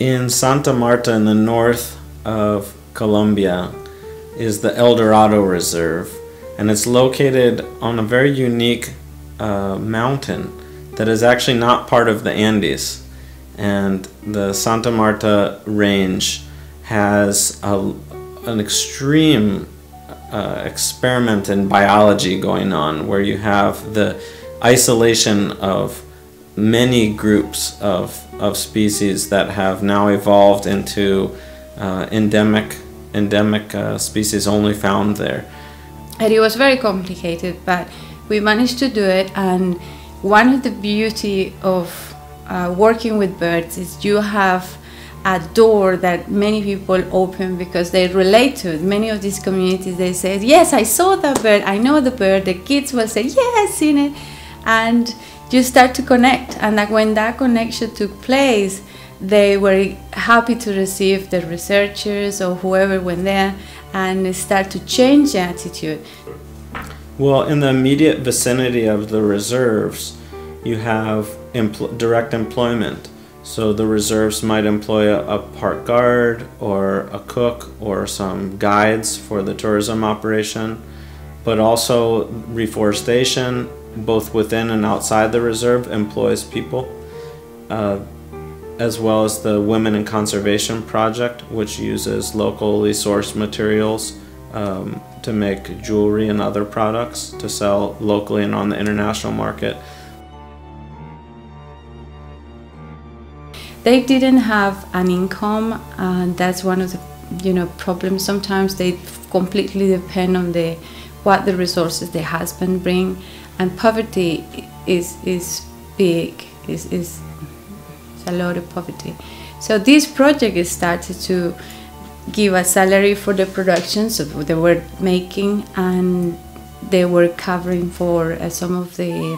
In Santa Marta, in the north of Colombia, is the El Dorado Reserve, and it's located on a very unique mountain that is actually not part of the Andes. And the Santa Marta range has an extreme experiment in biology going on, where you have the isolation of many groups of species that have now evolved into endemic species only found there. And it was very complicated, but we managed to do it. And one of the beauty of working with birds is you have a door that many people open because they relate to it. Many of these communities, they say, yes, I saw that bird, I know the bird. The kids will say, yeah, I've seen it. And you start to connect, and that when that connection took place, they were happy to receive the researchers or whoever went there and start to change the attitude. Well, in the immediate vicinity of the reserves, you have direct employment. So the reserves might employ a park guard or a cook or some guides for the tourism operation, but also reforestation, both within and outside the reserve, employs people, as well as the Women in Conservation Project, which uses locally sourced materials to make jewelry and other products to sell locally and on the international market. They didn't have an income, and that's one of the problems. Sometimes they completely depend on what the resources the husband bring. And poverty is big, is a lot of poverty. So this project started to give a salary for the productions so they were making, and they were covering for some of the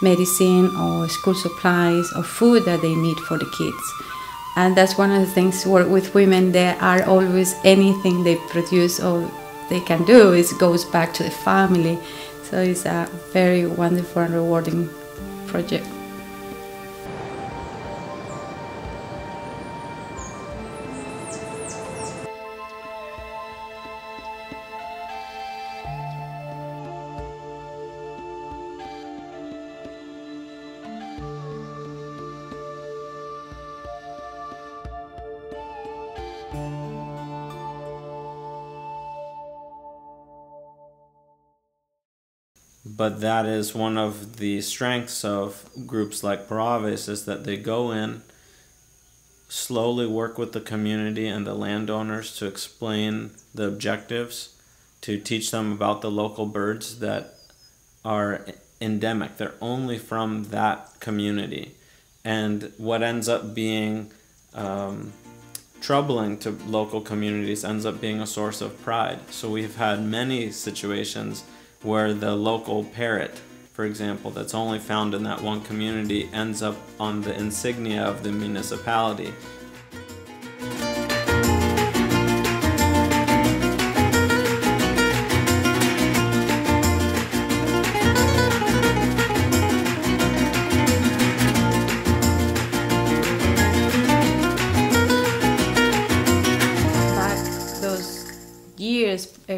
medicine or school supplies or food that they need for the kids. And that's one of the things, work with women, there are always anything they produce or they can do, it goes back to the family. So it's a very wonderful and rewarding project. But that is one of the strengths of groups like ProAves, is that they go in, slowly work with the community and the landowners to explain the objectives, to teach them about the local birds that are endemic. They're only from that community. And what ends up being troubling to local communities ends up being a source of pride. So we've had many situations where the local parrot, for example, that's only found in that one community, ends up on the insignia of the municipality.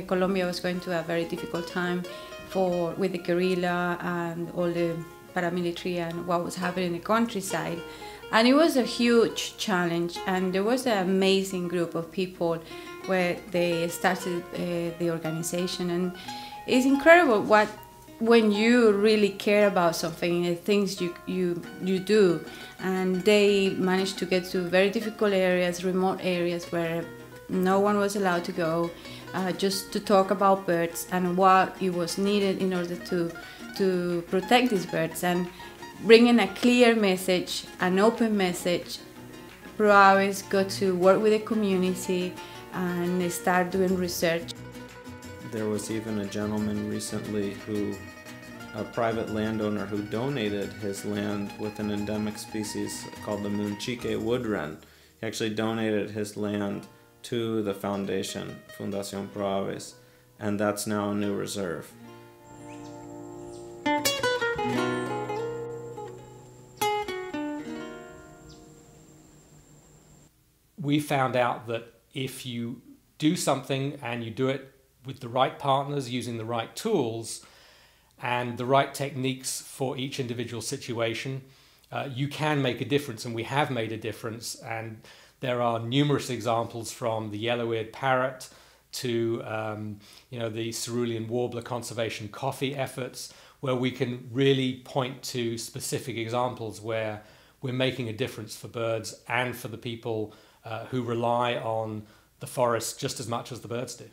Colombia was going through a very difficult time with the guerrilla and all the paramilitary and what was happening in the countryside. And it was a huge challenge, and there was an amazing group of people where they started the organization. And it's incredible when you really care about something, the things you do. And they managed to get to very difficult areas, remote areas where no one was allowed to go, just to talk about birds and what it was needed in order to protect these birds, and bringing a clear message, an open message. ProAves got to work with the community and start doing research. There was even a gentleman recently a private landowner who donated his land with an endemic species called the Munchique wood wren. He actually donated his land to the foundation, Fundación ProAves, and that's now a new reserve. we found out that if you do something and you do it with the right partners, using the right tools and the right techniques for each individual situation, you can make a difference, and we have made a difference. And there are numerous examples, from the yellow-eared parrot to the cerulean warbler conservation coffee efforts, where we can really point to specific examples where we're making a difference for birds and for the people who rely on the forest just as much as the birds do.